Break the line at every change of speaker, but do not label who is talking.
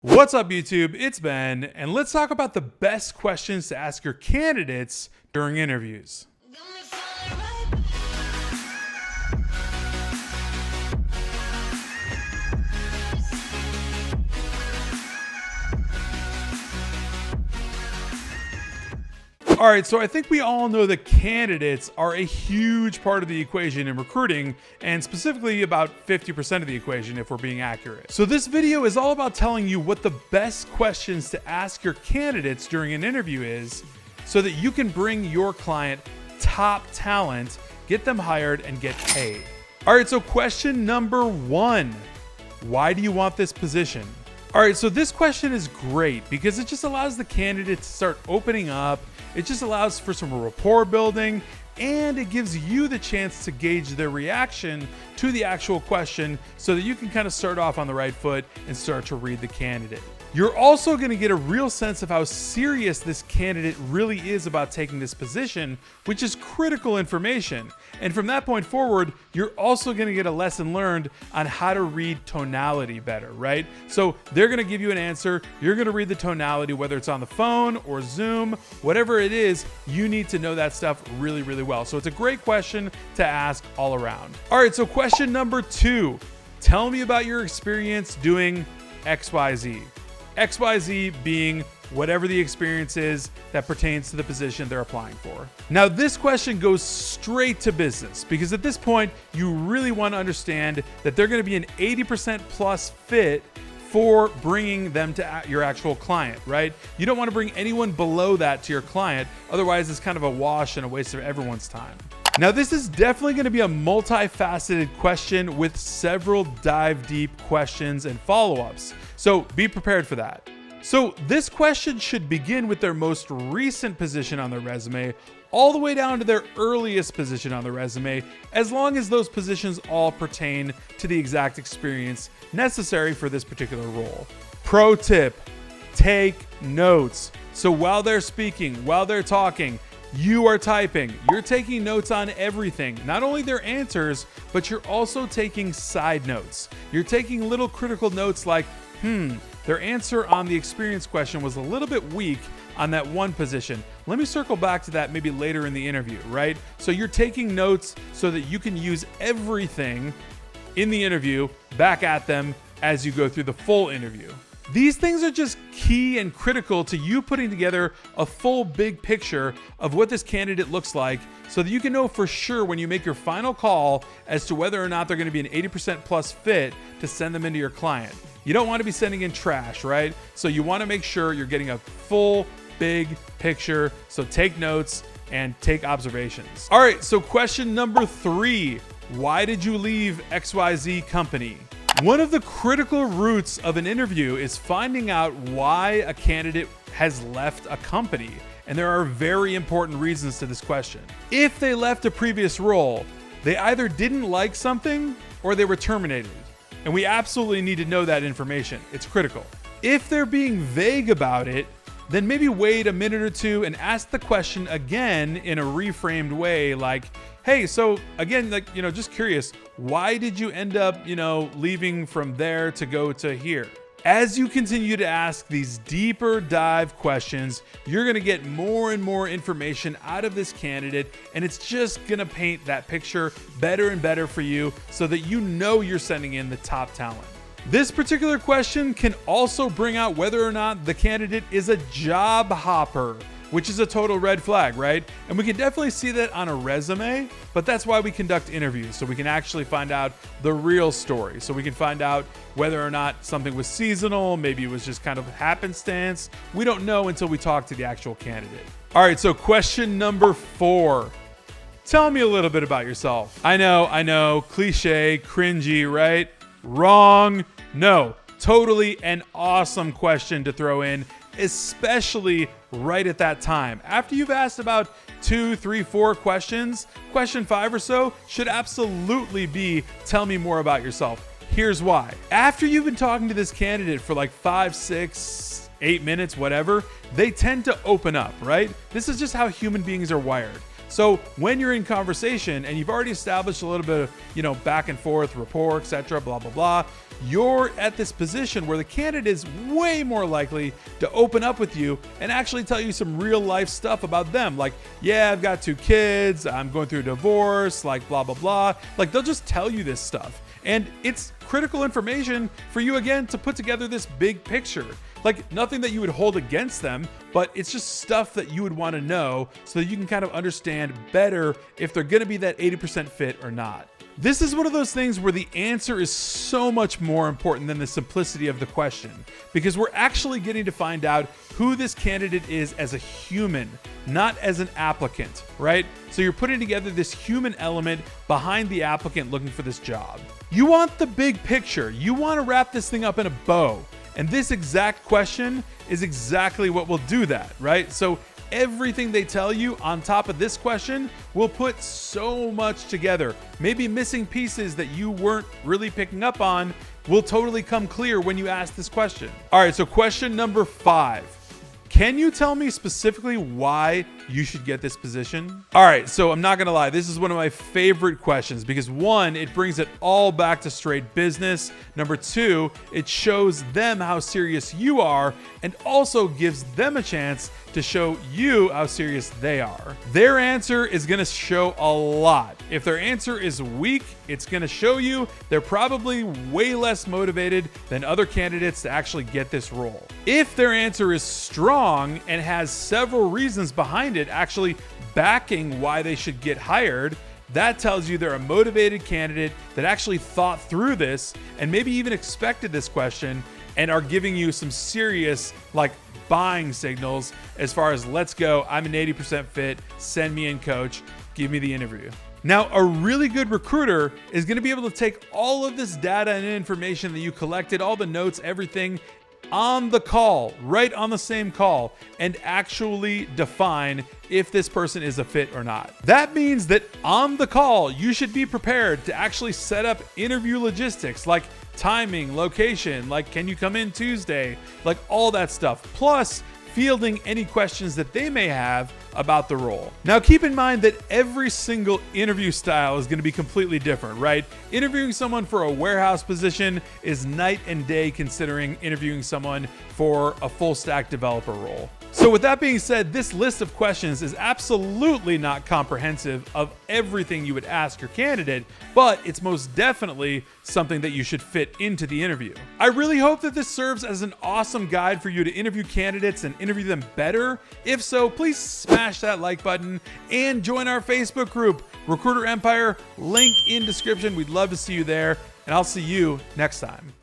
What's up, YouTube? It's Ben, and let's talk about the best questions to ask your candidates during interviews. All right, so I think we all know that candidates are a huge part of the equation in recruiting, and specifically about 50% of the equation if we're being accurate. So this video is all about telling you what the best questions to ask your candidates during an interview is so that you can bring your client top talent, get them hired, and get paid. All right, so question number one, why do you want this position? All right, so this question is great because it just allows the candidate to start opening up. It just allows for some rapport building, and it gives you the chance to gauge their reaction to the actual question so that you can kind of start off on the right foot and start to read the candidate. You're also going to get a real sense of how serious this candidate really is about taking this position, which is critical information. And from that point forward, you're also going to get a lesson learned on how to read tonality better, right? So they're going to give you an answer. You're going to read the tonality, whether it's on the phone or Zoom, whatever it is, you need to know that stuff really, really well. So it's a great question to ask all around. All right, so question number two, tell me about your experience doing XYZ. XYZ being whatever the experience is that pertains to the position they're applying for. Now, this question goes straight to business because at this point, you really want to understand that they're going to be an 80% plus fit for bringing them to your actual client, right? You don't want to bring anyone below that to your client. Otherwise, it's kind of a wash and a waste of everyone's time. Now, this is definitely going to be a multifaceted question with several dive deep questions and follow-ups. So be prepared for that. So this question should begin with their most recent position on their resume, all the way down to their earliest position on the resume, as long as those positions all pertain to the exact experience necessary for this particular role. Pro tip, take notes. So while they're speaking, while they're talking, you are typing. You're taking notes on everything, not only their answers, but you're also taking side notes. You're taking little critical notes like, their answer on the experience question was a little bit weak on that one position. Let me circle back to that maybe later in the interview, right? So you're taking notes so that you can use everything in the interview back at them as you go through the full interview. These things are just key and critical to you putting together a full big picture of what this candidate looks like so that you can know for sure when you make your final call as to whether or not they're going to be an 80% plus fit to send them into your client. You don't want to be sending in trash, right? So you want to make sure you're getting a full big picture. So take notes and take observations. All right, so question number three, why did you leave XYZ company? One of the critical roots of an interview is finding out why a candidate has left a company. And there are very important reasons to this question. If they left a previous role, they either didn't like something or they were terminated. And we absolutely need to know that information. It's critical. If they're being vague about it, then maybe wait a minute or two and ask the question again in a reframed way, like, hey, so again, just curious, why did you end up, leaving from there to go to here? As you continue to ask these deeper dive questions, you're going to get more and more information out of this candidate, and it's just going to paint that picture better and better for you so that you know you're sending in the top talent. This particular question can also bring out whether or not the candidate is a job hopper, which is a total red flag, right? And we can definitely see that on a resume, but that's why we conduct interviews, so we can actually find out the real story. So we can find out whether or not something was seasonal, maybe it was just kind of happenstance. We don't know until we talk to the actual candidate. All right, so question number four. Tell me a little bit about yourself. I know, cliche, cringy, right? Wrong. No, totally an awesome question to throw in, especially right at that time. After you've asked about 2, 3, 4 questions, question 5 or so should absolutely be, tell me more about yourself. Here's why. After you've been talking to this candidate for like 5, 6, 8 minutes, whatever, they tend to open up, right? This is just how human beings are wired. So when you're in conversation and you've already established a little bit of, back and forth, rapport, etc., blah, blah, blah, you're at this position where the candidate is way more likely to open up with you and actually tell you some real life stuff about them. Like, yeah, I've got 2 kids, I'm going through a divorce, like blah, blah, blah. Like, they'll just tell you this stuff. And it's critical information for you, again, to put together this big picture. Like, nothing that you would hold against them, but it's just stuff that you would want to know so that you can kind of understand better if they're going to be that 80% fit or not. This is one of those things where the answer is so much more important than the simplicity of the question, because we're actually getting to find out who this candidate is as a human, not as an applicant, right? So you're putting together this human element behind the applicant looking for this job. You want the big picture. You want to wrap this thing up in a bow. And this exact question is exactly what will do that, right? So everything they tell you on top of this question will put so much together. Maybe missing pieces that you weren't really picking up on will totally come clear when you ask this question. All right, so question number 5. Can you tell me specifically why you should get this position? All right, so I'm not gonna lie, this is one of my favorite questions because 1, it brings it all back to straight business. Number 2, it shows them how serious you are and also gives them a chance to show you how serious they are. Their answer is gonna show a lot. If their answer is weak, it's gonna show you they're probably way less motivated than other candidates to actually get this role. If their answer is strong and has several reasons behind it actually backing why they should get hired, that tells you they're a motivated candidate that actually thought through this and maybe even expected this question and are giving you some serious, like, buying signals as far as, let's go, I'm an 80% fit, send me in, coach, give me the interview. Now, a really good recruiter is going to be able to take all of this data and information that you collected, all the notes, everything, on the call, right on the same call, and actually define if this person is a fit or not. That means that on the call, you should be prepared to actually set up interview logistics like timing, location, like can you come in Tuesday, like all that stuff, plus fielding any questions that they may have about the role. Now, keep in mind that every single interview style is going to be completely different, right? Interviewing someone for a warehouse position is night and day considering interviewing someone for a full stack developer role. So with that being said, this list of questions is absolutely not comprehensive of everything you would ask your candidate, but it's most definitely something that you should fit into the interview. I really hope that this serves as an awesome guide for you to interview candidates and interview them better. If so, please smash that like button and join our Facebook group, Recruiter Empire, link in description. We'd love to see you there, and I'll see you next time.